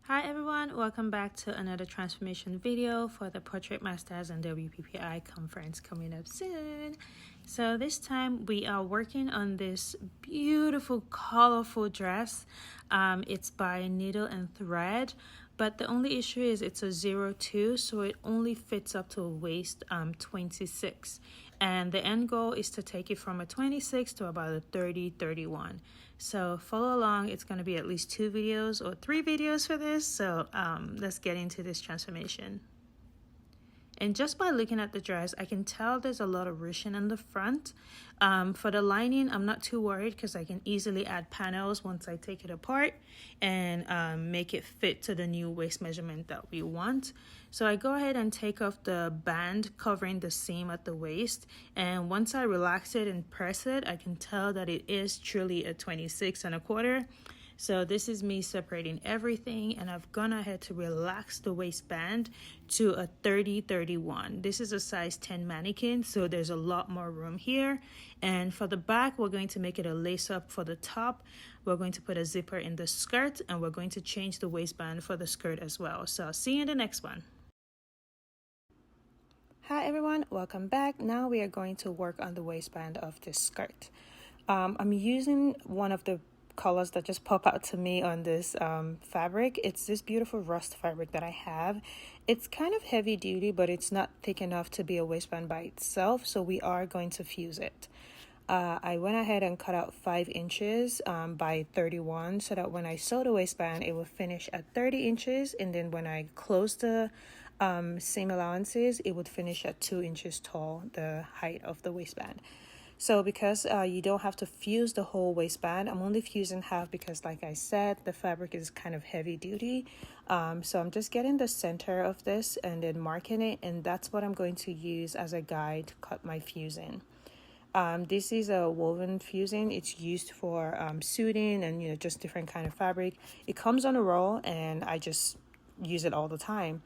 Hi everyone, welcome back to another transformation video for the Portrait Masters and WPPI conference coming up soon. So this time we are working on this beautiful colorful dress. It's by Needle&Thread, but the only issue is it's a 02, so it only fits up to a waist 26, and the end goal is to take it from a 26 to about a 30-31. So follow along. It's going to be at least 2 videos or 3 videos for this. So let's get into this transformation. And just by looking at the dress, I can tell there's a lot of ruching in the front. For the lining, I'm not too worried because I can easily add panels once I take it apart and make it fit to the new waist measurement that we want. So I go ahead and take off the band covering the seam at the waist. And once I relax it and press it, I can tell that it is truly a 26.25. So this is me separating everything, and I've gone ahead to relax the waistband to a 30-31. This is a size 10 mannequin, so there's a lot more room here. And for the back, we're going to make it a lace up for the top. We're going to put a zipper in the skirt, and we're going to change the waistband for the skirt as well. So I'll see you in the next one. Hi everyone, welcome back. Now we are going to work on the waistband of this skirt. I'm using one of the colors that just pop out to me on this fabric. It's this beautiful rust fabric that I have. It's kind of heavy duty, but it's not thick enough to be a waistband by itself, so we are going to fuse it. I went ahead and cut out 5 inches by 31 so that when I sew the waistband it will finish at 30 inches, and then when I close the seam allowances it would finish at 2 inches tall, the height of the waistband. So because you don't have to fuse the whole waistband, I'm only fusing half because, like I said, the fabric is kind of heavy duty. So I'm just getting the center of this and then marking it, and that's what I'm going to use as a guide to cut my fusing. This is a woven fusing. It's used for suiting and just different kind of fabric. It comes on a roll and I just use it all the time.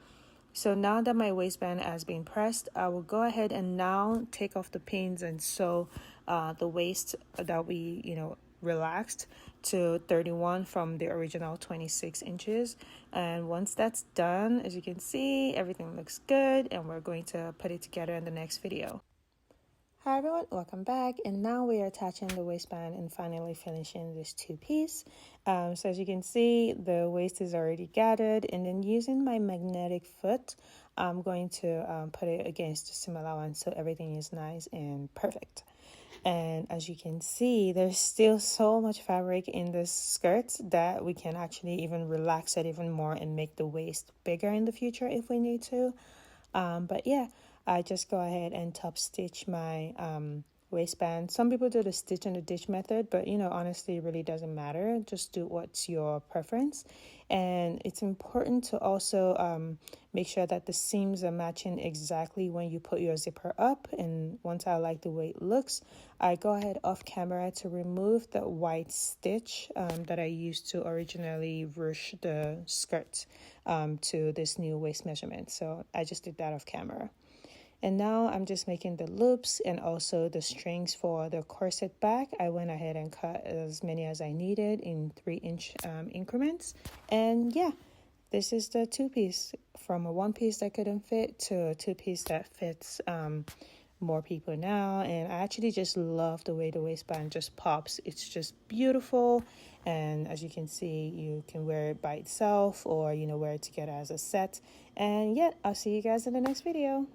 So now that my waistband has been pressed, I will go ahead and now take off the pins and sew the waist that we relaxed to 31 from the original 26 inches. And once that's done, as you can see, everything looks good, and we're going to put it together in the next video. Hi everyone, welcome back, and now we are attaching the waistband and finally finishing this 2-piece. So as you can see, the waist is already gathered, and then using my magnetic foot, I'm going to put it against the seam allowance so everything is nice and perfect. And as you can see, there's still so much fabric in this skirt that we can actually even relax it even more and make the waist bigger in the future if we need to. But yeah, I just go ahead and top stitch my waistband. Some people do the stitch and the ditch method, but honestly it really doesn't matter. Just do what's your preference. And it's important to also make sure that the seams are matching exactly when you put your zipper up. And once I like the way it looks, I go ahead off camera to remove the white stitch that I used to originally ruche the skirt to this new waist measurement. So I just did that off camera. And now I'm just making the loops and also the strings for the corset back. I went ahead and cut as many as I needed in 3-inch increments. And yeah, this is the 2-piece, from a 1-piece that couldn't fit to a 2-piece that fits more people now. And I actually just love the way the waistband just pops. It's just beautiful. And as you can see, you can wear it by itself or wear it together as a set. And yeah, I'll see you guys in the next video.